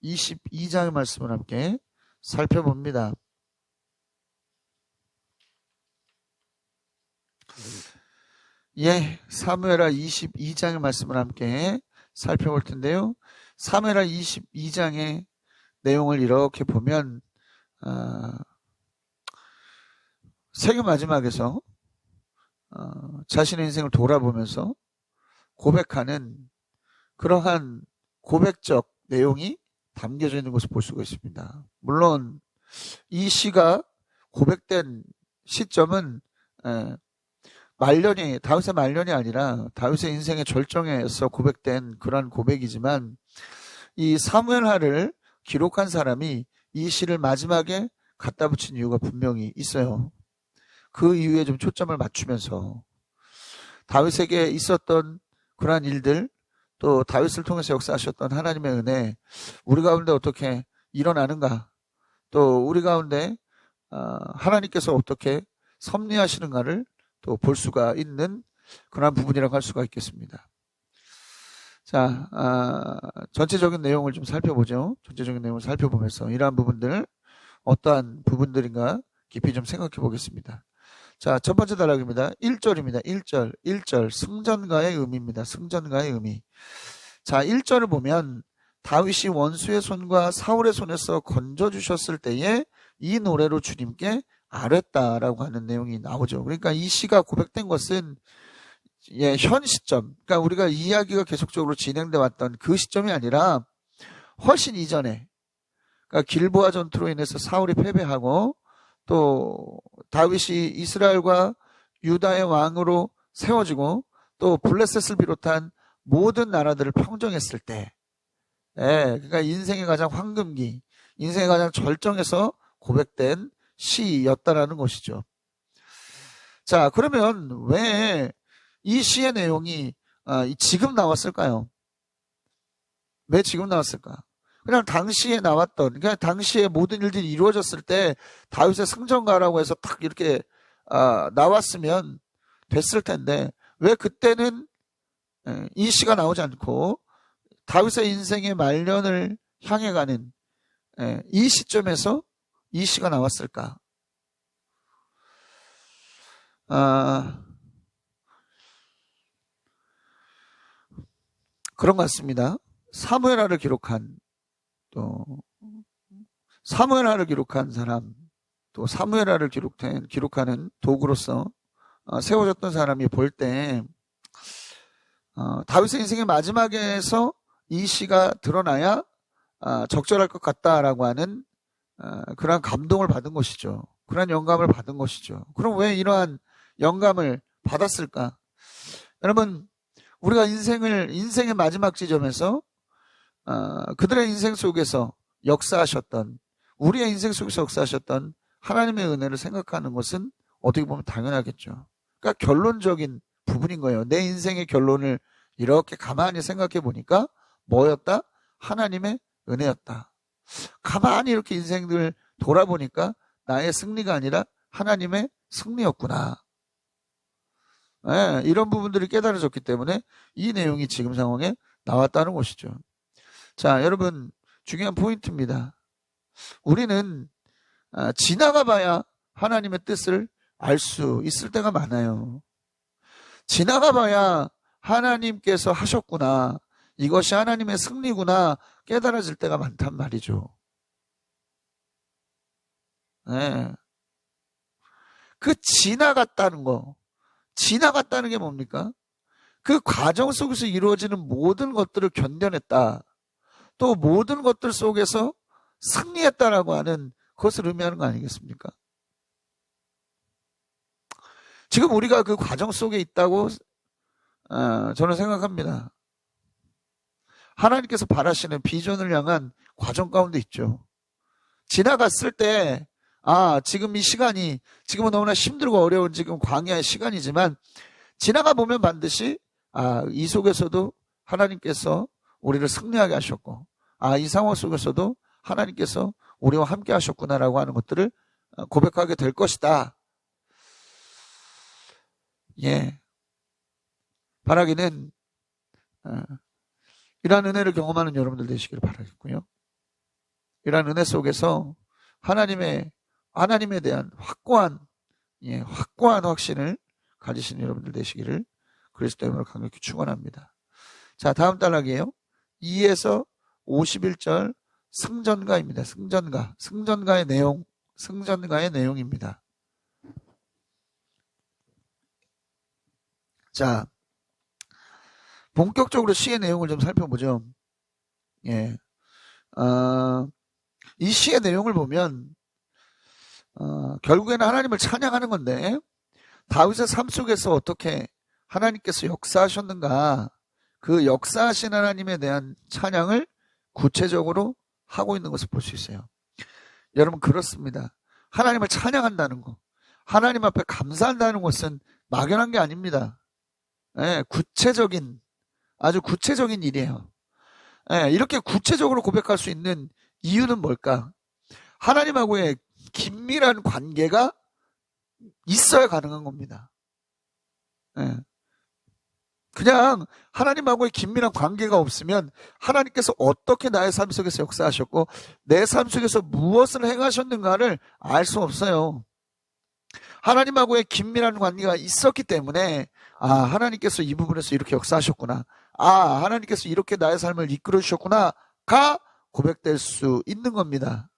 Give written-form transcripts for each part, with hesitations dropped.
22장의 말씀을 함께 살펴봅니다. 사무엘하 22장의 말씀을 함께 살펴볼 텐데요. 사무엘하 22장의 내용을 이렇게 보면 세계 마지막에서 자신의 인생을 돌아보면서 고백하는 그러한 고백적 내용이 담겨져 있는 것을 볼 수가 있습니다. 물론 이 시가 고백된 시점은 다윗의 말년이 아니라 다윗의 인생의 절정에서 고백된 그러한 고백이지만 이 사무엘하를 기록한 사람이 이 시를 마지막에 갖다 붙인 이유가 분명히 있어요. 그 이유에 좀 초점을 맞추면서 다윗에게 있었던 그러한 일들, 또 다윗을 통해서 역사하셨던 하나님의 은혜, 우리 가운데 어떻게 일어나는가, 또 우리 가운데 하나님께서 어떻게 섭리하시는가를 또 볼 수가 있는 그런 부분이라고 할 수가 있겠습니다. 자, 전체적인 내용을 좀 살펴보죠. 전체적인 내용을 살펴보면서 이러한 부분들, 어떠한 부분들인가 깊이 좀 생각해 보겠습니다. 자, 첫 번째 단락입니다. 1절입니다. 1절. 승전가의 의미입니다. 승전가의 의미. 자, 1절을 보면 다윗이 원수의 손과 사울의 손에서 건져주셨을 때에 이 노래로 주님께 아뢰다라고 하는 내용이 나오죠. 그러니까 이 시가 고백된 것은 현 시점, 그러니까 우리가 이야기가 계속적으로 진행돼 왔던 그 시점이 아니라 훨씬 이전에, 그러니까 길보아 전투로 인해서 사울이 패배하고 또 다윗이 이스라엘과 유다의 왕으로 세워지고 또 블레셋을 비롯한 모든 나라들을 평정했을 때, 그러니까 인생의 가장 황금기, 인생의 가장 절정에서 고백된 시였다라는 것이죠. 자, 그러면 왜 이 시의 내용이 지금 나왔을까요? 왜 지금 나왔을까? 그냥 당시에 나왔던, 그냥 당시에 모든 일들이 이루어졌을 때 다윗의 승전가라고 해서 딱 이렇게 나왔으면 됐을 텐데 왜 그때는 이 시가 나오지 않고 다윗의 인생의 말년을 향해 가는 이 시점에서 이 시가 나왔을까? 그런 것 같습니다. 사무엘하를 기록한 사람, 또 사무엘하를 기록하는 도구로서 세워졌던 사람이 볼 때 다윗의 인생의 마지막에서 이 시가 드러나야 적절할 것 같다라고 하는 그러한 감동을 받은 것이죠. 그러한 영감을 받은 것이죠. 그럼 왜 이러한 영감을 받았을까? 여러분, 우리가 인생의 마지막 지점에서 그들의 인생 속에서 우리의 인생 속에서 역사하셨던 하나님의 은혜를 생각하는 것은 어떻게 보면 당연하겠죠. 그러니까 결론적인 부분인 거예요. 내 인생의 결론을 이렇게 가만히 생각해 보니까 뭐였다? 하나님의 은혜였다. 가만히 이렇게 인생들 돌아보니까 나의 승리가 아니라 하나님의 승리였구나. 이런 부분들이 깨달아졌기 때문에 이 내용이 지금 상황에 나왔다는 것이죠. 자, 여러분, 중요한 포인트입니다. 우리는 지나가 봐야 하나님의 뜻을 알 수 있을 때가 많아요. 지나가 봐야 하나님께서 하셨구나, 이것이 하나님의 승리구나 깨달아질 때가 많단 말이죠. 그 지나갔다는 게 뭡니까? 그 과정 속에서 이루어지는 모든 것들을 견뎌냈다. 또 모든 것들 속에서 승리했다라고 하는 그것을 의미하는 거 아니겠습니까? 지금 우리가 그 과정 속에 있다고 저는 생각합니다. 하나님께서 바라시는 비전을 향한 과정 가운데 있죠. 지나갔을 때 지금 이 시간이 지금은 너무나 힘들고 어려운 지금 광야의 시간이지만 지나가 보면 반드시 이 속에서도 하나님께서 우리를 승리하게 하셨고 이 상황 속에서도 하나님께서 우리와 함께 하셨구나라고 하는 것들을 고백하게 될 것이다. 바라기는 이러한 은혜를 경험하는 여러분들 되시기를 바라겠고요. 이런 은혜 속에서 하나님에 대한 확고한 확신을 가지신 여러분들 되시기를 그리스도 이름으로 강력히 축원합니다. 자, 다음 단락이에요. 2에서 51절 승전가입니다. 승전가의 내용입니다. 자, 본격적으로 시의 내용을 좀 살펴보죠. 예. 이 시의 내용을 보면 결국에는 하나님을 찬양하는 건데, 다윗의 삶 속에서 어떻게 하나님께서 역사하셨는가, 그 역사하신 하나님에 대한 찬양을 구체적으로 하고 있는 것을 볼 수 있어요. 여러분, 그렇습니다. 하나님을 찬양한다는 거, 하나님 앞에 감사한다는 것은 막연한 게 아닙니다. 예, 아주 구체적인 일이에요. 예, 이렇게 구체적으로 고백할 수 있는 이유는 뭘까? 하나님하고의 긴밀한 관계가 있어야 가능한 겁니다. 예. 그냥 하나님하고의 긴밀한 관계가 없으면 하나님께서 어떻게 나의 삶 속에서 역사하셨고 내 삶 속에서 무엇을 행하셨는가를 알 수 없어요. 하나님하고의 긴밀한 관계가 있었기 때문에 하나님께서 이 부분에서 이렇게 역사하셨구나, 하나님께서 이렇게 나의 삶을 이끌어 주셨구나가 고백될 수 있는 겁니다.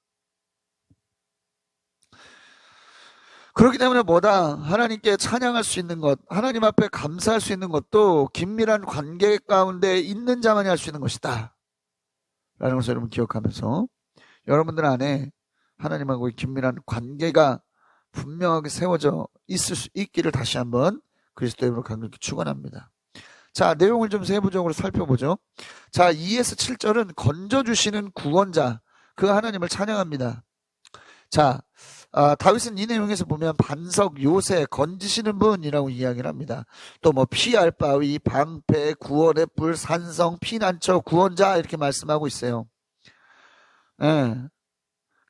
그렇기 때문에 하나님께 찬양할 수 있는 것, 하나님 앞에 감사할 수 있는 것도 긴밀한 관계 가운데 있는 자만이 할 수 있는 것이다 라는 것을 여러분 기억하면서, 여러분들 안에 하나님하고의 긴밀한 관계가 분명하게 세워져 있을 수 있기를 다시 한번 그리스도의 이름으로 강력히 축원합니다. 자, 내용을 좀 세부적으로 살펴보죠. 자, 2에서 7절은 건져주시는 구원자, 그 하나님을 찬양합니다. 자, 다윗은 이 내용에서 보면 반석, 요새, 건지시는 분이라고 이야기를 합니다. 또 피할 바위, 방패, 구원의 뿔, 산성, 피난처, 구원자 이렇게 말씀하고 있어요. 예.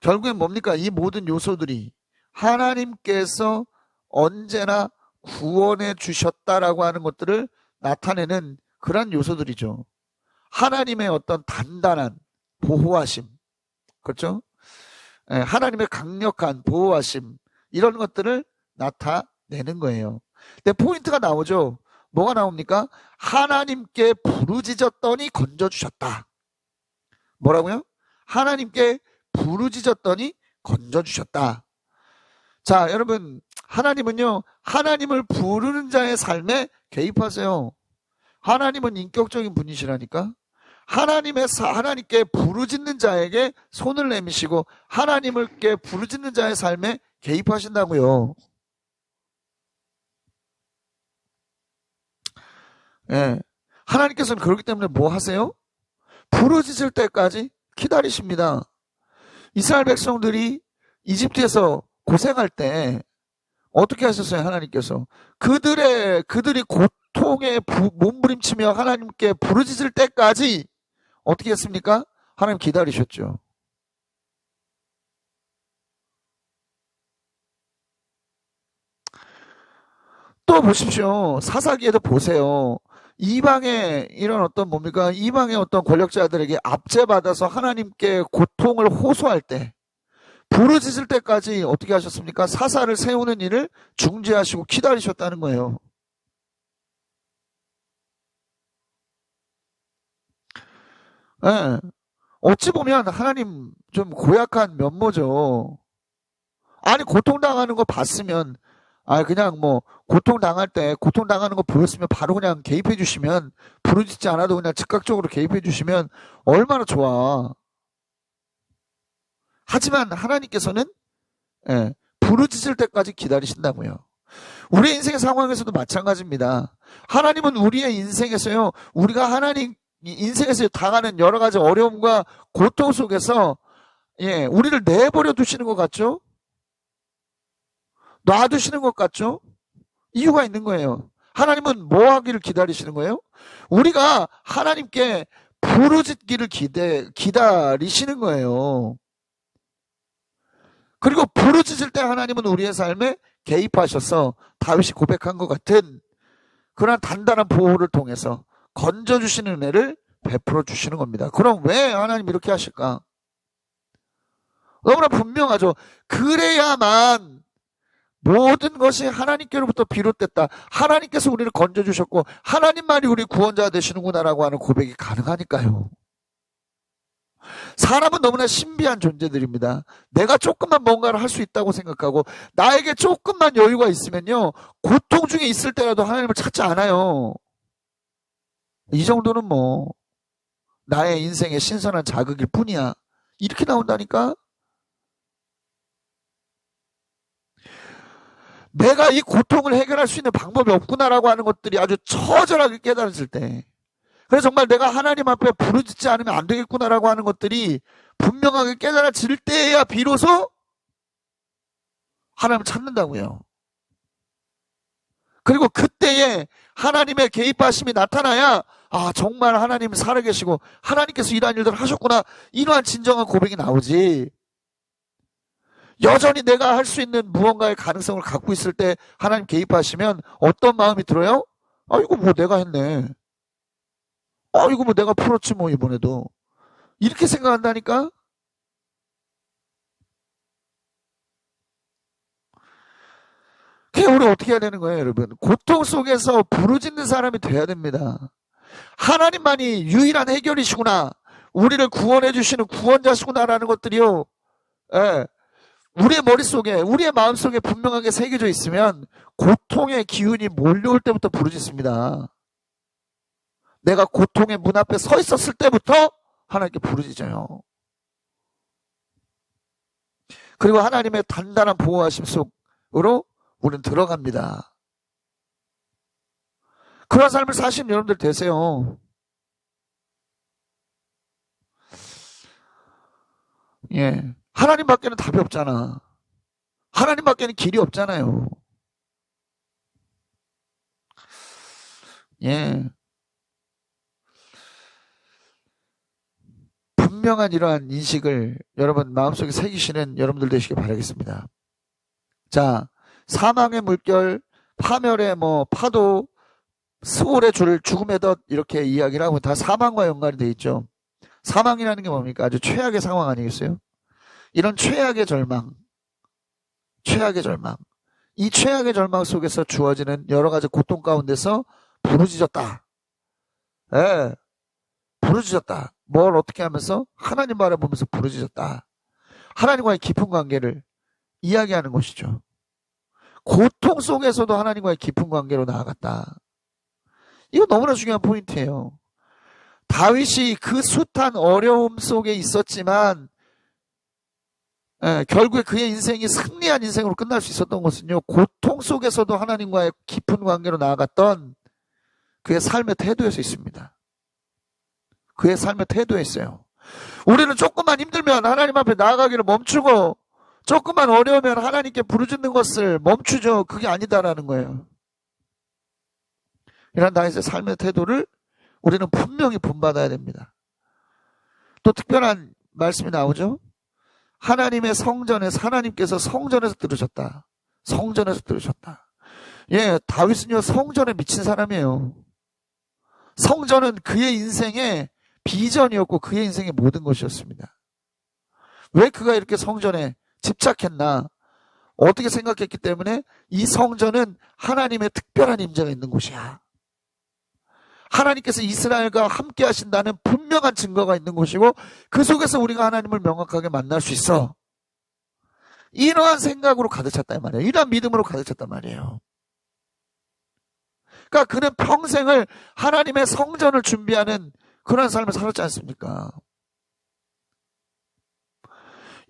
결국엔 뭡니까? 이 모든 요소들이 하나님께서 언제나 구원해 주셨다라고 하는 것들을 나타내는 그런 요소들이죠. 하나님의 어떤 단단한 보호하심, 그렇죠? 하나님의 강력한 보호하심, 이런 것들을 나타내는 거예요. 근데 포인트가 나오죠. 뭐가 나옵니까? 하나님께 부르짖었더니 건져주셨다. 뭐라고요? 하나님께 부르짖었더니 건져주셨다. 자, 여러분, 하나님은요, 하나님을 부르는 자의 삶에 개입하세요. 하나님은 인격적인 분이시라니까. 하나님께 부르짖는 자에게 손을 내미시고 하나님께 부르짖는 자의 삶에 개입하신다고요. 예. 하나님께서는 그렇기 때문에 뭐 하세요? 부르짖을 때까지 기다리십니다. 이스라엘 백성들이 이집트에서 고생할 때 어떻게 하셨어요? 하나님께서 그들이 고통에 몸부림치며 하나님께 부르짖을 때까지 어떻게 했습니까? 하나님 기다리셨죠. 또 보십시오. 사사기에도 보세요. 이방의 이방의 어떤 권력자들에게 압제받아서 하나님께 고통을 호소할 때, 부르짖을 때까지 어떻게 하셨습니까? 사사를 세우는 일을 중지하시고 기다리셨다는 거예요. 네. 어찌 보면 하나님 좀 고약한 면모죠. 아니, 고통당하는 거 봤으면, 그냥 고통당하는 거 보였으면 바로 그냥 개입해 주시면, 부르짖지 않아도 그냥 즉각적으로 개입해 주시면 얼마나 좋아. 하지만 하나님께서는 부르짖을 때까지 기다리신다고요. 우리의 인생의 상황에서도 마찬가지입니다. 하나님은 우리의 인생에서요, 우리가 하나님 인생에서 당하는 여러 가지 어려움과 고통 속에서 우리를 내버려 두시는 것 같죠? 놔두시는 것 같죠? 이유가 있는 거예요. 하나님은 뭐 하기를 기다리시는 거예요? 우리가 하나님께 부르짖기를 기다리시는 거예요. 그리고 부르짖을 때 하나님은 우리의 삶에 개입하셔서 다윗이 고백한 것 같은 그런 단단한 보호를 통해서 건져주시는 은혜를 베풀어 주시는 겁니다. 그럼 왜 하나님 이렇게 하실까? 너무나 분명하죠. 그래야만 모든 것이 하나님께로부터 비롯됐다. 하나님께서 우리를 건져주셨고 하나님만이 우리 구원자 되시는구나라고 하는 고백이 가능하니까요. 사람은 너무나 신비한 존재들입니다. 내가 조금만 뭔가를 할 수 있다고 생각하고 나에게 조금만 여유가 있으면요, 고통 중에 있을 때라도 하나님을 찾지 않아요. 이 정도는 뭐 나의 인생의 신선한 자극일 뿐이야. 이렇게 나온다니까. 내가 이 고통을 해결할 수 있는 방법이 없구나라고 하는 것들이 아주 처절하게 깨달아질 때, 그래서 정말 내가 하나님 앞에 부르짖지 않으면 안 되겠구나라고 하는 것들이 분명하게 깨달아질 때야 비로소 하나님을 찾는다고요. 그리고 그때에 하나님의 개입하심이 나타나야 정말 하나님 살아계시고 하나님께서 이러한 일들을 하셨구나, 이러한 진정한 고백이 나오지. 여전히 내가 할 수 있는 무언가의 가능성을 갖고 있을 때 하나님 개입하시면 어떤 마음이 들어요? 이거 뭐 내가 했네. 이거 뭐 내가 풀었지 뭐 이번에도. 이렇게 생각한다니까? 그게 우리 어떻게 해야 되는 거예요, 여러분? 고통 속에서 부르짖는 사람이 돼야 됩니다. 하나님만이 유일한 해결이시구나, 우리를 구원해 주시는 구원자시구나라는 것들이요, 우리의 머릿속에, 우리의 마음속에 분명하게 새겨져 있으면 고통의 기운이 몰려올 때부터 부르짖습니다. 내가 고통의 문 앞에 서 있었을 때부터 하나님께 부르짖어요. 그리고 하나님의 단단한 보호하심 속으로 우리는 들어갑니다. 그런 삶을 사시는 여러분들 되세요. 예. 하나님밖에는 답이 없잖아. 하나님밖에는 길이 없잖아요. 예. 분명한 이러한 인식을 여러분 마음속에 새기시는 여러분들 되시길 바라겠습니다. 자, 사망의 물결, 파멸의 파도, 수월의 줄, 죽음의 덫, 이렇게 이야기를 하고 다 사망과 연관이 되어 있죠. 사망이라는 게 뭡니까? 아주 최악의 상황 아니겠어요? 이런 최악의 절망, 이 최악의 절망 속에서 주어지는 여러 가지 고통 가운데서 부르짖었다. 부르짖었다. 뭘 어떻게 하면서? 하나님 바라보면서 부르짖었다. 하나님과의 깊은 관계를 이야기하는 것이죠. 고통 속에서도 하나님과의 깊은 관계로 나아갔다. 이거 너무나 중요한 포인트예요. 다윗이 그 숱한 어려움 속에 있었지만 결국에 그의 인생이 승리한 인생으로 끝날 수 있었던 것은요, 고통 속에서도 하나님과의 깊은 관계로 나아갔던 그의 삶의 태도에서 있습니다. 그의 삶의 태도에 있어요. 우리는 조금만 힘들면 하나님 앞에 나아가기를 멈추고 조금만 어려우면 하나님께 부르짖는 것을 멈추죠. 그게 아니다라는 거예요. 이런 다윗의 삶의 태도를 우리는 분명히 본받아야 됩니다. 또 특별한 말씀이 나오죠. 하나님의 성전에서, 하나님께서 성전에서 들으셨다. 성전에서 들으셨다. 예, 다윗은요 성전에 미친 사람이에요. 성전은 그의 인생의 비전이었고 그의 인생의 모든 것이었습니다. 왜 그가 이렇게 성전에 집착했나? 어떻게 생각했기 때문에 이 성전은 하나님의 특별한 임재가 있는 곳이야. 하나님께서 이스라엘과 함께 하신다는 분명한 증거가 있는 곳이고 그 속에서 우리가 하나님을 명확하게 만날 수 있어. 이러한 생각으로 가득 찼단 말이에요. 이러한 믿음으로 가득 찼단 말이에요. 그러니까 그는 평생을 하나님의 성전을 준비하는 그런 삶을 살았지 않습니까?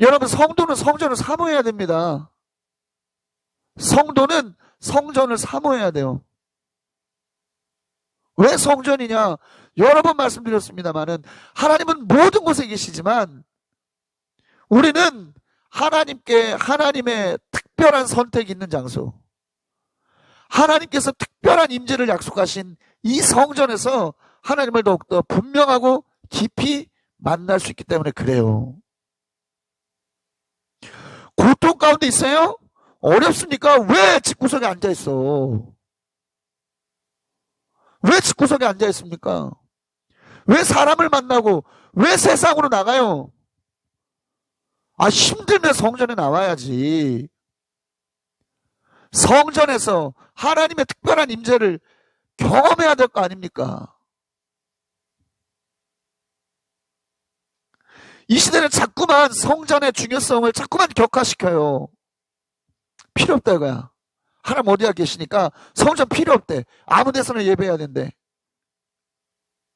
여러분, 성도는 성전을 사모해야 됩니다. 성도는 성전을 사모해야 돼요. 왜 성전이냐? 여러 번 말씀드렸습니다만은 하나님은 모든 곳에 계시지만 우리는 하나님의 특별한 선택이 있는 장소, 하나님께서 특별한 임재를 약속하신 이 성전에서 하나님을 더욱더 분명하고 깊이 만날 수 있기 때문에 그래요. 고통 가운데 있어요? 어렵습니까? 왜 집구석에 앉아있어? 왜 집구석에 앉아있습니까? 왜 사람을 만나고 왜 세상으로 나가요? 힘들면 성전에 나와야지. 성전에서 하나님의 특별한 임재를 경험해야 될 거 아닙니까? 이 시대는 자꾸만 성전의 중요성을 자꾸만 격화시켜요. 필요 없다 이거야. 하나님 어디야 계시니까 성전 필요 없대. 아무 데서나 예배해야 된대.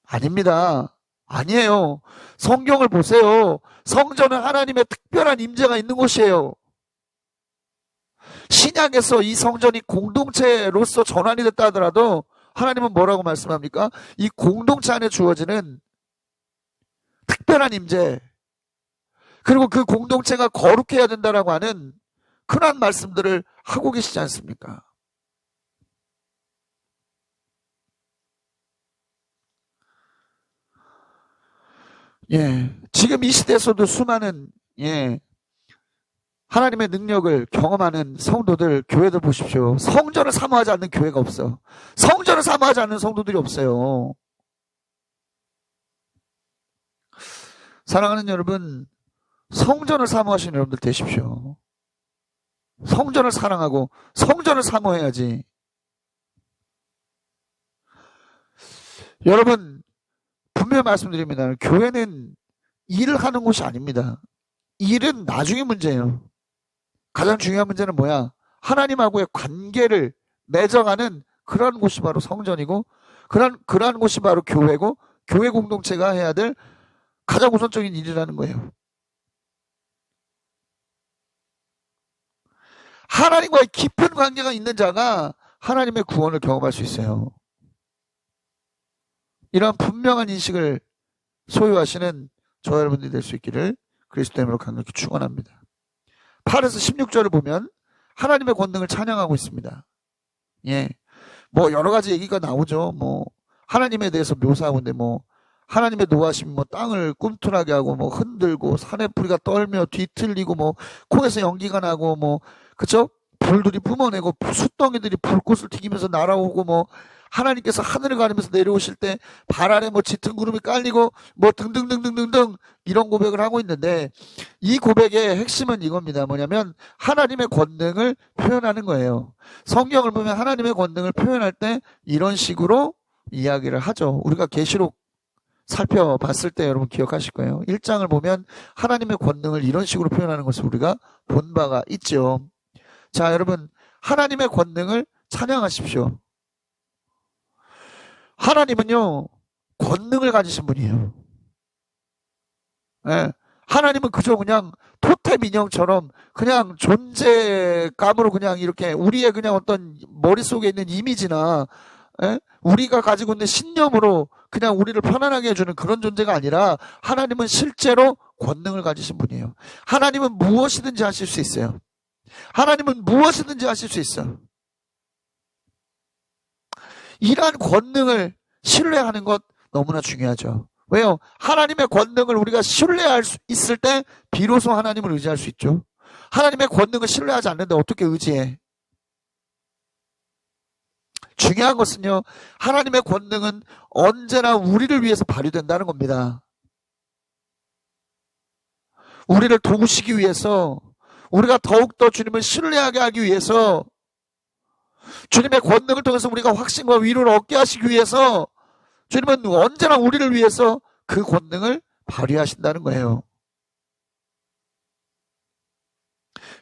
아닙니다. 아니에요. 성경을 보세요. 성전은 하나님의 특별한 임재가 있는 곳이에요. 신약에서 이 성전이 공동체로서 전환이 됐다 하더라도 하나님은 뭐라고 말씀합니까? 이 공동체 안에 주어지는 특별한 임재, 그리고 그 공동체가 거룩해야 된다라고 하는 그러한 말씀들을 하고 계시지 않습니까? 예, 지금 이 시대에서도 수많은 하나님의 능력을 경험하는 성도들, 교회들 보십시오. 성전을 사모하지 않는 교회가 없어. 성전을 사모하지 않는 성도들이 없어요. 사랑하는 여러분, 성전을 사모하시는 여러분들 되십시오. 성전을 사랑하고 성전을 사모해야지. 여러분, 분명히 말씀드립니다. 교회는 일을 하는 곳이 아닙니다. 일은 나중에 문제예요. 가장 중요한 문제는 뭐야? 하나님하고의 관계를 맺어가는 그러한 곳이 바로 성전이고, 그러한 곳이 바로 교회고, 교회 공동체가 해야 될 가장 우선적인 일이라는 거예요. 하나님과의 깊은 관계가 있는 자가 하나님의 구원을 경험할 수 있어요. 이러한 분명한 인식을 소유하시는 저 여러분들이 될 수 있기를 그리스도 이름으로 강력히 축원합니다. 8에서 16절을 보면 하나님의 권능을 찬양하고 있습니다. 예, 뭐 여러 가지 얘기가 나오죠. 뭐 하나님에 대해서 묘사하는데 뭐 하나님의 노하심이 뭐 땅을 꿈틀하게 하고 뭐 흔들고 산의 뿌리가 떨며 뒤틀리고 뭐 코에서 연기가 나고 뭐 그쵸? 불들이 뿜어내고 숯덩이들이 불꽃을 튀기면서 날아오고 뭐 하나님께서 하늘을 가르면서 내려오실 때 발 아래 뭐 짙은 구름이 깔리고 뭐 등등등등등등 이런 고백을 하고 있는데, 이 고백의 핵심은 이겁니다. 뭐냐면 하나님의 권능을 표현하는 거예요. 성경을 보면 하나님의 권능을 표현할 때 이런 식으로 이야기를 하죠. 우리가 계시록 살펴봤을 때 여러분 기억하실 거예요. 1장을 보면 하나님의 권능을 이런 식으로 표현하는 것을 우리가 본 바가 있죠. 자, 여러분, 하나님의 권능을 찬양하십시오. 하나님은요, 권능을 가지신 분이에요. 예, 하나님은 그저 그냥 토템 인형처럼 그냥 존재감으로 그냥 이렇게 우리의 그냥 어떤 머릿속에 있는 이미지나 우리가 가지고 있는 신념으로 그냥 우리를 편안하게 해주는 그런 존재가 아니라 하나님은 실제로 권능을 가지신 분이에요. 하나님은 무엇이든지 하실 수 있어요. 하나님은 무엇이든지 하실 수 있어. 이러한 권능을 신뢰하는 것 너무나 중요하죠. 왜요? 하나님의 권능을 우리가 신뢰할 수 있을 때 비로소 하나님을 의지할 수 있죠. 하나님의 권능을 신뢰하지 않는데 어떻게 의지해? 중요한 것은요, 하나님의 권능은 언제나 우리를 위해서 발휘된다는 겁니다. 우리를 도우시기 위해서, 우리가 더욱더 주님을 신뢰하게 하기 위해서, 주님의 권능을 통해서 우리가 확신과 위로를 얻게 하시기 위해서 주님은 언제나 우리를 위해서 그 권능을 발휘하신다는 거예요.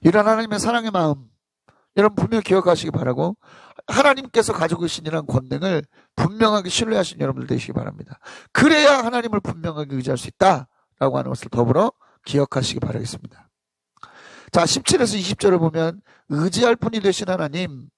이런 하나님의 사랑의 마음 여러분 분명히 기억하시기 바라고, 하나님께서 가지고 계신 이런 권능을 분명하게 신뢰하신 여러분들 되시기 바랍니다. 그래야 하나님을 분명하게 의지할 수 있다라고 하는 것을 더불어 기억하시기 바라겠습니다. 자, 17에서 20절을 보면 의지할 분이 되신 하나님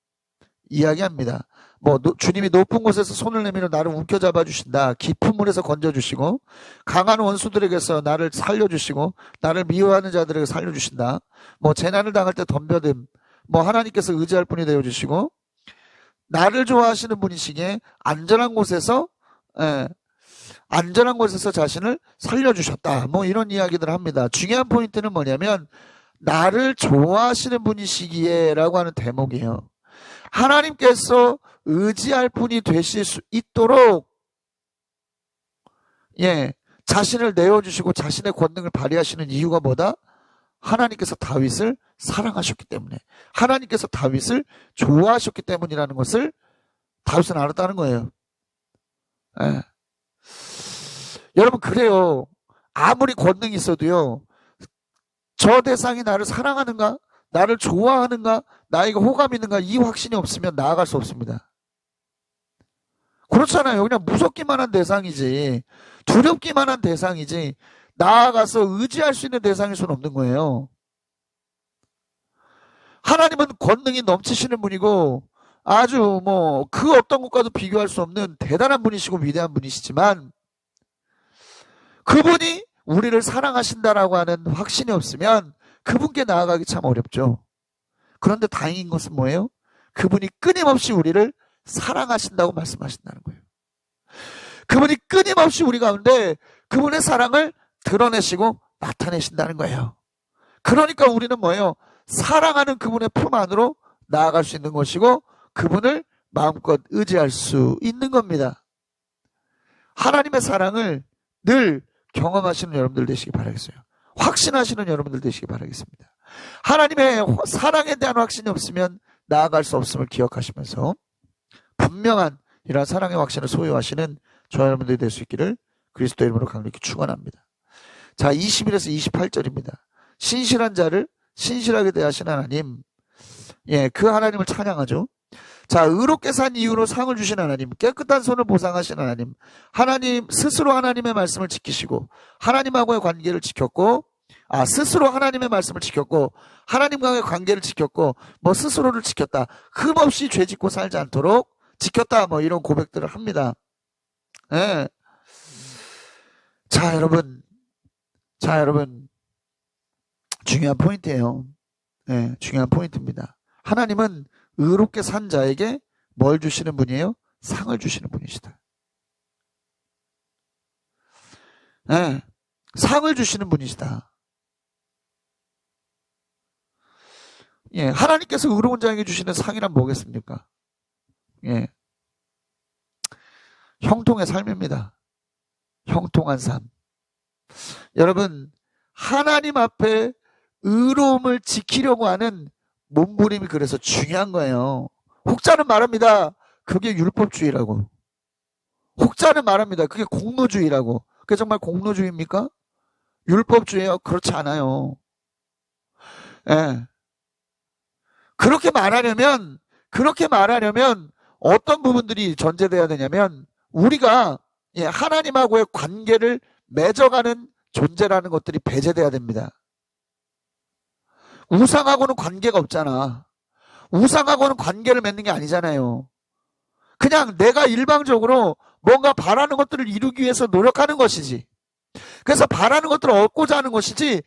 이야기합니다. 뭐 주님이 높은 곳에서 손을 내밀어 나를 움켜잡아 주신다. 깊은 물에서 건져주시고 강한 원수들에게서 나를 살려주시고 나를 미워하는 자들에게 살려주신다. 뭐 재난을 당할 때 덤벼듦, 뭐 하나님께서 의지할 분이 되어주시고 나를 좋아하시는 분이시기에 안전한 곳에서 자신을 살려주셨다. 뭐 이런 이야기들을 합니다. 중요한 포인트는 뭐냐면 나를 좋아하시는 분이시기에 라고 하는 대목이에요. 하나님께서 의지할 분이 되실 수 있도록 자신을 내어주시고 자신의 권능을 발휘하시는 이유가 뭐다? 하나님께서 다윗을 사랑하셨기 때문에, 하나님께서 다윗을 좋아하셨기 때문이라는 것을 다윗은 알았다는 거예요. 예. 여러분, 그래요. 아무리 권능이 있어도요, 저 대상이 나를 사랑하는가, 나를 좋아하는가, 나에게 호감이 있는가, 이 확신이 없으면 나아갈 수 없습니다. 그렇잖아요. 그냥 무섭기만 한 대상이지, 두렵기만 한 대상이지, 나아가서 의지할 수 있는 대상일 수는 없는 거예요. 하나님은 권능이 넘치시는 분이고, 아주 그 어떤 것과도 비교할 수 없는 대단한 분이시고 위대한 분이시지만, 그분이 우리를 사랑하신다라고 하는 확신이 없으면 그분께 나아가기 참 어렵죠. 그런데 다행인 것은 뭐예요? 그분이 끊임없이 우리를 사랑하신다고 말씀하신다는 거예요. 그분이 끊임없이 우리 가운데 그분의 사랑을 드러내시고 나타내신다는 거예요. 그러니까 우리는 뭐예요? 사랑하는 그분의 품 안으로 나아갈 수 있는 것이고, 그분을 마음껏 의지할 수 있는 겁니다. 하나님의 사랑을 늘 경험하시는 여러분들 되시기 바라겠어요. 확신하시는 여러분들 되시기 바라겠습니다. 하나님의 사랑에 대한 확신이 없으면 나아갈 수 없음을 기억하시면서 분명한 이러한 사랑의 확신을 소유하시는 저와 여러분들이 될 수 있기를 그리스도 이름으로 강력히 축원합니다. 자, 21에서 28절입니다. 신실한 자를 신실하게 대하시는 하나님, 그 하나님을 찬양하죠. 자, 의롭게 산 이유로 상을 주신 하나님, 깨끗한 손을 보상하신 하나님, 하나님 스스로 하나님의 말씀을 지키시고 하나님하고의 관계를 지켰고, 스스로 하나님의 말씀을 지켰고 하나님과의 관계를 지켰고 스스로를 지켰다, 흠없이 죄짓고 살지 않도록 지켰다, 이런 고백들을 합니다. 예. 자, 여러분 중요한 포인트예요. 예, 중요한 포인트입니다. 하나님은 의롭게 산 자에게 뭘 주시는 분이에요? 상을 주시는 분이시다. 네, 상을 주시는 분이시다. 예, 하나님께서 의로운 자에게 주시는 상이란 뭐겠습니까? 예, 형통의 삶입니다. 형통한 삶. 여러분, 하나님 앞에 의로움을 지키려고 하는 몸부림이 그래서 중요한 거예요. 혹자는 말합니다. 그게 율법주의라고. 혹자는 말합니다. 그게 공로주의라고. 그게 정말 공로주의입니까? 율법주의요? 그렇지 않아요. 예. 그렇게 말하려면 어떤 부분들이 전제돼야 되냐면, 우리가 하나님하고의 관계를 맺어가는 존재라는 것들이 배제돼야 됩니다. 우상하고는 관계가 없잖아. 우상하고는 관계를 맺는 게 아니잖아요. 그냥 내가 일방적으로 뭔가 바라는 것들을 이루기 위해서 노력하는 것이지. 그래서 바라는 것들을 얻고자 하는 것이지,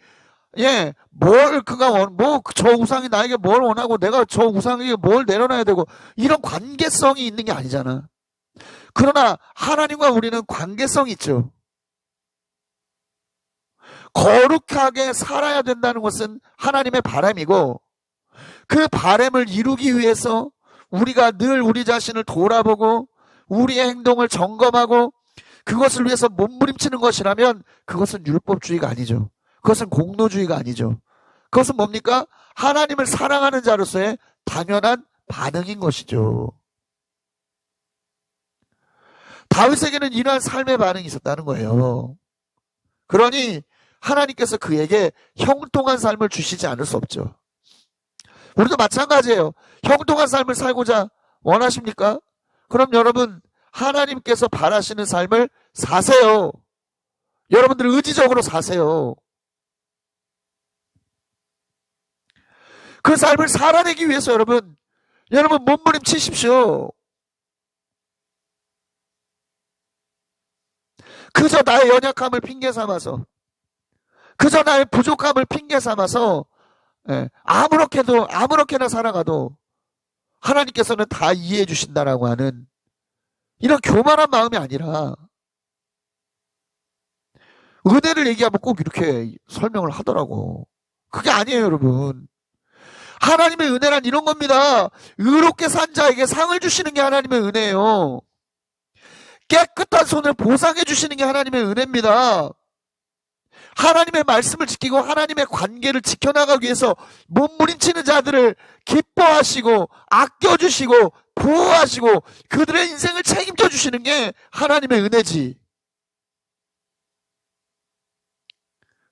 저 우상이 나에게 뭘 원하고 내가 저 우상에게 뭘 내려놔야 되고, 이런 관계성이 있는 게 아니잖아. 그러나 하나님과 우리는 관계성이 있죠. 거룩하게 살아야 된다는 것은 하나님의 바람이고, 그 바람을 이루기 위해서 우리가 늘 우리 자신을 돌아보고 우리의 행동을 점검하고 그것을 위해서 몸부림치는 것이라면 그것은 율법주의가 아니죠. 그것은 공로주의가 아니죠. 그것은 뭡니까? 하나님을 사랑하는 자로서의 당연한 반응인 것이죠. 다윗에게는 이러한 삶의 반응이 있었다는 거예요. 그러니 하나님께서 그에게 형통한 삶을 주시지 않을 수 없죠. 우리도 마찬가지예요. 형통한 삶을 살고자 원하십니까? 그럼 여러분, 하나님께서 바라시는 삶을 사세요. 여러분들 의지적으로 사세요. 그 삶을 살아내기 위해서 여러분 몸부림치십시오. 그저 나의 연약함을 핑계 삼아서, 그저 나의 부족함을 핑계 삼아서 아무렇게나 살아가도 하나님께서는 다 이해해 주신다라고 하는 이런 교만한 마음이 아니라, 은혜를 얘기하면 꼭 이렇게 설명을 하더라고. 그게 아니에요, 여러분. 하나님의 은혜란 이런 겁니다. 의롭게 산 자에게 상을 주시는 게 하나님의 은혜예요. 깨끗한 손을 보상해 주시는 게 하나님의 은혜입니다. 하나님의 말씀을 지키고 하나님의 관계를 지켜나가기 위해서 몸부림치는 자들을 기뻐하시고 아껴주시고 보호하시고 그들의 인생을 책임져 주시는 게 하나님의 은혜지.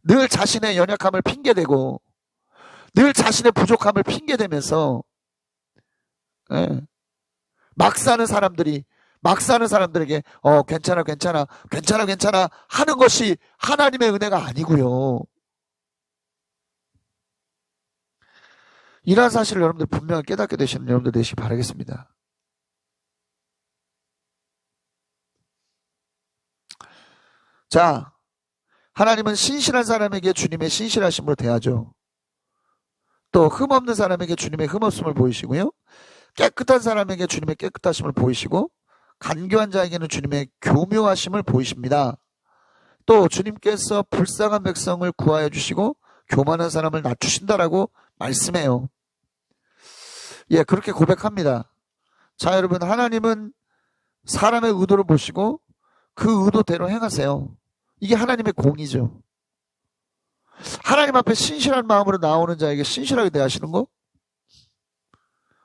늘 자신의 연약함을 핑계대고 늘 자신의 부족함을 핑계대면서 막 사는 사람들에게 괜찮아 하는 것이 하나님의 은혜가 아니고요. 이러한 사실을 여러분들 분명히 깨닫게 되시는 여러분들 되시기 바라겠습니다. 자, 하나님은 신실한 사람에게 주님의 신실하심으로 대하죠. 또 흠없는 사람에게 주님의 흠없음을 보이시고요. 깨끗한 사람에게 주님의 깨끗하심을 보이시고 간교한 자에게는 주님의 교묘하심을 보이십니다. 또 주님께서 불쌍한 백성을 구하여 주시고 교만한 사람을 낮추신다라고 말씀해요. 예, 그렇게 고백합니다. 자, 여러분, 하나님은 사람의 의도를 보시고 그 의도대로 행하세요. 이게 하나님의 공이죠. 하나님 앞에 신실한 마음으로 나오는 자에게 신실하게 대하시는 거,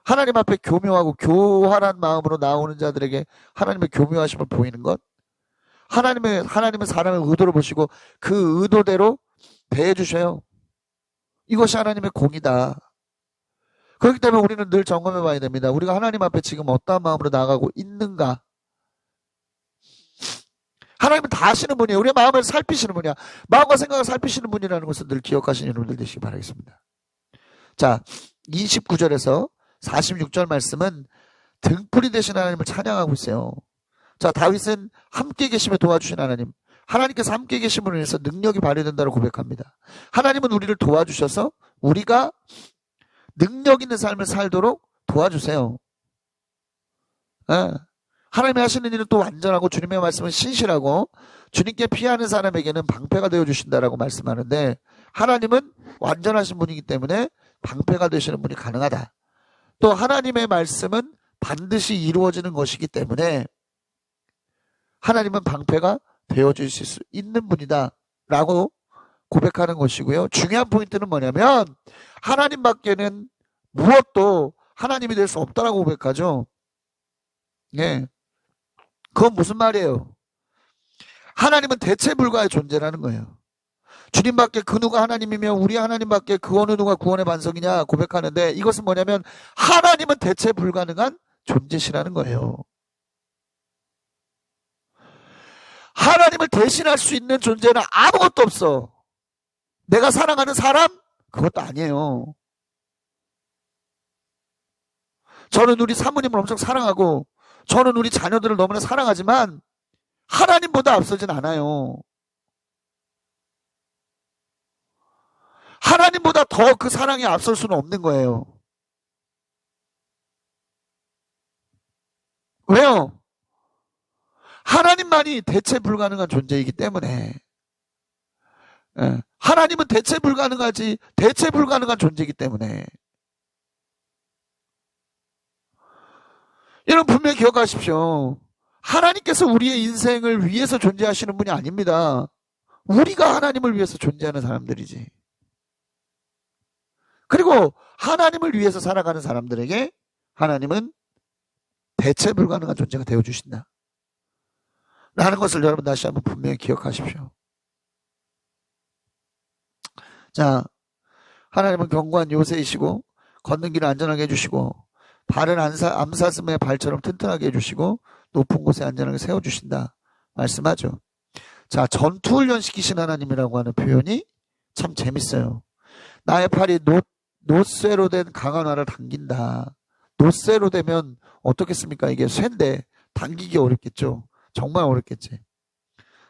하나님 앞에 교묘하고 교활한 마음으로 나오는 자들에게 하나님의 교묘하심을 보이는 것, 하나님은 사람의 의도를 보시고 그 의도대로 대해 주셔요. 이것이 하나님의 공이다. 그렇기 때문에 우리는 늘 점검해 봐야 됩니다. 우리가 하나님 앞에 지금 어떠한 마음으로 나가고 있는가. 하나님은 다 아시는 분이에요. 우리의 마음을 살피시는 분이야. 마음과 생각을 살피시는 분이라는 것을 늘 기억하시는 여러분들 되시기 바라겠습니다. 자, 29절에서 46절 말씀은 등불이 되신 하나님을 찬양하고 있어요. 자, 다윗은 함께 계시며 도와주신 하나님, 하나님께서 함께 계심으로 인해서 능력이 발휘된다고 고백합니다. 하나님은 우리를 도와주셔서 우리가 능력 있는 삶을 살도록 도와주세요. 하나님이 하시는 일은 또 완전하고 주님의 말씀은 신실하고 주님께 피하는 사람에게는 방패가 되어주신다라고 말씀하는데, 하나님은 완전하신 분이기 때문에 방패가 되시는 분이 가능하다. 또 하나님의 말씀은 반드시 이루어지는 것이기 때문에 하나님은 방패가 되어주실 수 있는 분이다 라고 고백하는 것이고요. 중요한 포인트는 뭐냐면 하나님 밖에는 무엇도 하나님이 될 수 없다라고 고백하죠. 예, 그건 무슨 말이에요? 하나님은 대체 불가의 존재라는 거예요. 주님밖에 그 누가 하나님이며 우리 하나님밖에 그 어느 누가 구원의 반석이냐 고백하는데, 이것은 뭐냐면 하나님은 대체 불가능한 존재시라는 거예요. 하나님을 대신할 수 있는 존재는 아무것도 없어. 내가 사랑하는 사람? 그것도 아니에요. 저는 우리 사모님을 엄청 사랑하고 저는 우리 자녀들을 너무나 사랑하지만 하나님보다 앞서진 않아요. 하나님보다 더 그 사랑에 앞설 수는 없는 거예요. 왜요? 하나님만이 대체 불가능한 존재이기 때문에. 하나님은 대체 불가능한 존재이기 때문에. 여러분 분명히 기억하십시오. 하나님께서 우리의 인생을 위해서 존재하시는 분이 아닙니다. 우리가 하나님을 위해서 존재하는 사람들이지. 그리고 하나님을 위해서 살아가는 사람들에게 하나님은 대체 불가능한 존재가 되어주신다 라는 것을 여러분 다시 한번 분명히 기억하십시오. 자, 하나님은 견고한 요새이시고 걷는 길을 안전하게 해주시고 발은 암사슴의 발처럼 튼튼하게 해주시고 높은 곳에 안전하게 세워주신다 말씀하죠. 자, 전투훈련 시키신 하나님이라고 하는 표현이 참 재밌어요. 나의 팔이 노쇠로 된 강한 활을 당긴다. 노쇠로 되면 어떻겠습니까? 이게 쇠인데 당기기 어렵겠죠. 정말 어렵겠지.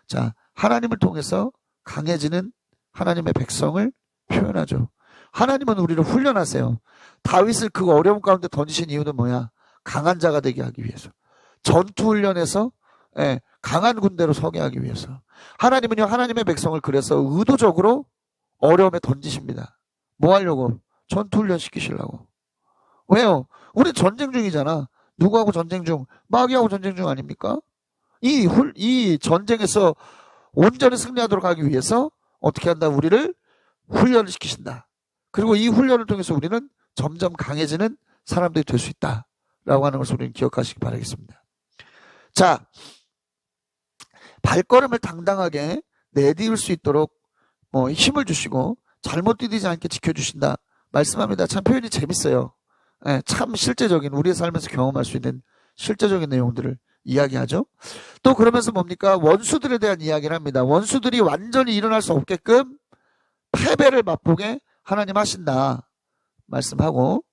자, 하나님을 통해서 강해지는 하나님의 백성을 표현하죠. 하나님은 우리를 훈련하세요. 다윗을 그 어려움 가운데 던지신 이유는 뭐야? 강한 자가 되게 하기 위해서. 전투훈련에서 강한 군대로 서게 하기 위해서. 하나님은요, 하나님의 백성을 그래서 의도적으로 어려움에 던지십니다. 뭐 하려고? 전투훈련 시키시려고. 왜요? 우리 전쟁 중이잖아. 누구하고 전쟁 중? 마귀하고 전쟁 중 아닙니까? 이 전쟁에서 온전히 승리하도록 하기 위해서 어떻게 한다? 우리를 훈련을 시키신다. 그리고 이 훈련을 통해서 우리는 점점 강해지는 사람들이 될 수 있다라고 하는 것을 우리는 기억하시기 바라겠습니다. 자, 발걸음을 당당하게 내디딜 수 있도록 힘을 주시고 잘못 디디지 않게 지켜주신다 말씀합니다. 참 표현이 재밌어요. 예, 참 실제적인 우리의 삶에서 경험할 수 있는 실제적인 내용들을 이야기하죠. 또 그러면서 뭡니까? 원수들에 대한 이야기를 합니다. 원수들이 완전히 일어날 수 없게끔 패배를 맛보게 하나님 하신다 말씀하고,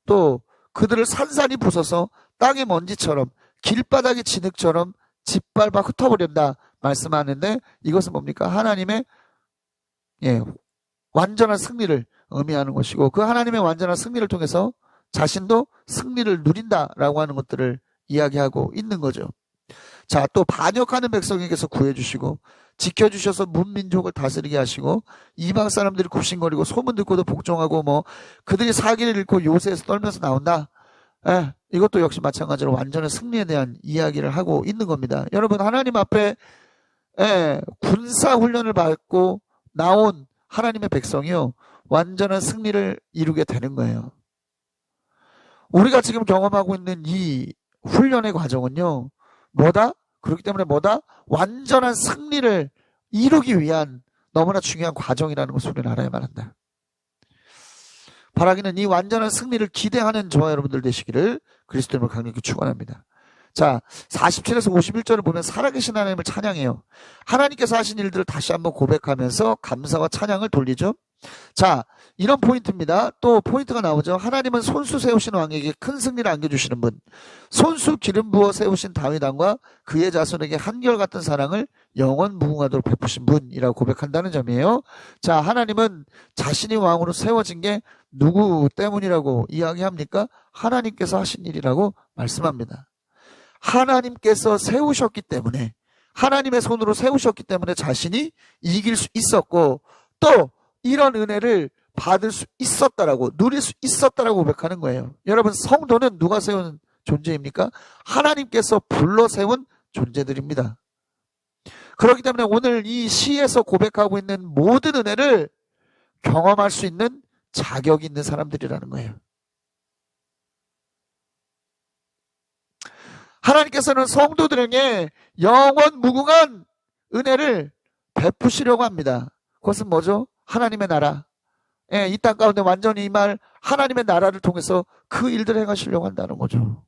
또 그들을 산산이 부숴서 땅의 먼지처럼 길바닥의 진흙처럼 짓밟아 흩어버린다 말씀하는데, 이것은 뭡니까? 하나님의 완전한 승리를 의미하는 것이고, 그 하나님의 완전한 승리를 통해서 자신도 승리를 누린다라고 하는 것들을 이야기하고 있는 거죠. 자, 또 반역하는 백성에게서 구해주시고 지켜주셔서 문민족을 다스리게 하시고, 이방 사람들이 굽신거리고 소문 듣고도 복종하고 그들이 사기를 잃고 요새에서 떨면서 나온다. 이것도 역시 마찬가지로 완전한 승리에 대한 이야기를 하고 있는 겁니다. 여러분, 하나님 앞에 군사 훈련을 받고 나온 하나님의 백성이요, 완전한 승리를 이루게 되는 거예요. 우리가 지금 경험하고 있는 이 훈련의 과정은요, 그렇기 때문에 완전한 승리를 이루기 위한 너무나 중요한 과정이라는 것을 우리는 알아야만 한다. 바라기는 이 완전한 승리를 기대하는 저와 여러분들 되시기를 그리스도 이름으로 강력히 축원합니다. 자, 47에서 51절을 보면 살아계신 하나님을 찬양해요. 하나님께서 하신 일들을 다시 한번 고백하면서 감사와 찬양을 돌리죠. 자, 이런 포인트입니다. 또 포인트가 나오죠. 하나님은 손수 세우신 왕에게 큰 승리를 안겨주시는 분, 손수 기름 부어 세우신 다윗 왕과 그의 자손에게 한결같은 사랑을 영원 무궁하도록 베푸신 분이라고 고백한다는 점이에요. 자, 하나님은 자신이 왕으로 세워진 게 누구 때문이라고 이야기합니까? 하나님께서 하신 일이라고 말씀합니다. 하나님께서 세우셨기 때문에, 하나님의 손으로 세우셨기 때문에 자신이 이길 수 있었고, 또 이런 은혜를 받을 수 있었다라고, 누릴 수 있었다라고 고백하는 거예요. 여러분, 성도는 누가 세운 존재입니까? 하나님께서 불러 세운 존재들입니다. 그렇기 때문에 오늘 이 시에서 고백하고 있는 모든 은혜를 경험할 수 있는 자격이 있는 사람들이라는 거예요. 하나님께서는 성도들에게 영원 무궁한 은혜를 베푸시려고 합니다. 그것은 뭐죠? 하나님의 나라. 이 땅 가운데 완전히 임할 하나님의 나라를 통해서 그 일들을 행하시려고 한다는 거죠.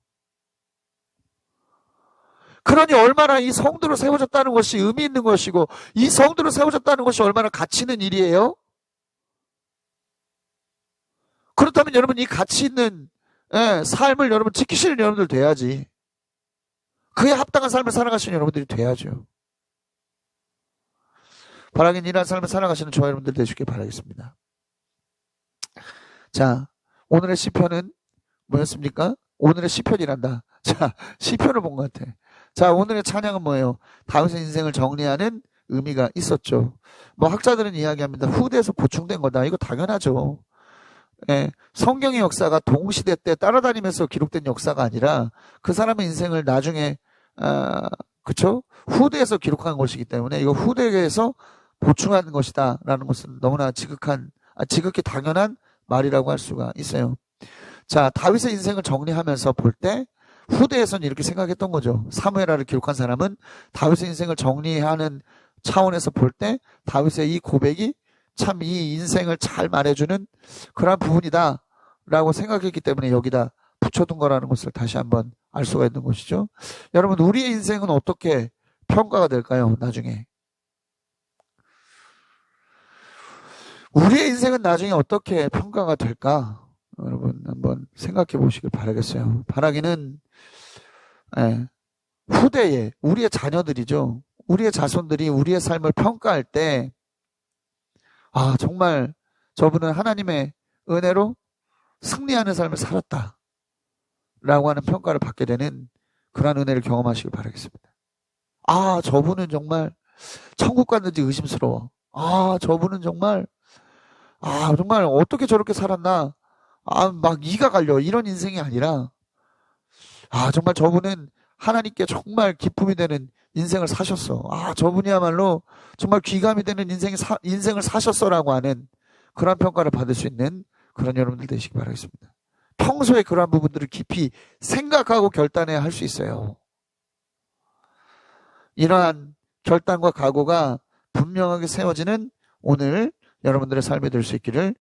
그러니 얼마나 이 성도로 세워졌다는 것이 의미 있는 것이고, 이 성도로 세워졌다는 것이 얼마나 가치 있는 일이에요? 그렇다면 여러분, 이 가치 있는 삶을 여러분 지키시는 여러분들 돼야지. 그에 합당한 삶을 살아가시는 여러분들이 돼야죠. 바라긴 이러한 삶을 살아가시는 저와 여러분들 되시길 바라겠습니다. 자, 오늘의 시편은 뭐였습니까? 오늘의 시편이란다. 자, 시편을 본 것 같아. 자, 오늘의 찬양은 뭐예요? 다윗의 인생을 정리하는 의미가 있었죠. 학자들은 이야기합니다. 후대에서 보충된 거다. 이거 당연하죠. 성경의 역사가 동시대 때 따라다니면서 기록된 역사가 아니라 그 사람의 인생을 나중에 그쵸? 후대에서 기록한 것이기 때문에 이거 후대에서 보충한 것이다 라는 것은 너무나 지극히 당연한 말이라고 할 수가 있어요. 자, 다윗의 인생을 정리하면서 볼 때 후대에서는 이렇게 생각했던 거죠. 사무엘하를 기록한 사람은 다윗의 인생을 정리하는 차원에서 볼 때 다윗의 이 고백이 참 이 인생을 잘 말해주는 그런 부분이다 라고 생각했기 때문에 여기다 붙여둔 거라는 것을 다시 한번 알 수가 있는 것이죠. 여러분, 우리의 인생은 어떻게 평가가 될까요? 나중에 우리의 인생은 나중에 어떻게 평가가 될까? 여러분 한번 생각해 보시길 바라겠어요. 바라기는 후대에 우리의 자녀들이죠. 우리의 자손들이 우리의 삶을 평가할 때 정말 저분은 하나님의 은혜로 승리하는 삶을 살았다 라고 하는 평가를 받게 되는 그러한 은혜를 경험하시길 바라겠습니다. 저분은 정말 천국 갔는지 의심스러워. 저분은 정말 어떻게 저렇게 살았나. 막 이가 갈려. 이런 인생이 아니라 정말 저분은 하나님께 정말 기쁨이 되는 인생을 사셨어. 아, 저분이야말로 정말 귀감이 되는 인생을 사셨어라고 하는 그런 평가를 받을 수 있는 그런 여러분들 되시기 바라겠습니다. 평소에 그러한 부분들을 깊이 생각하고 결단해야 할 수 있어요. 이러한 결단과 각오가 분명하게 세워지는 오늘 여러분들의 삶이 될 수 있기를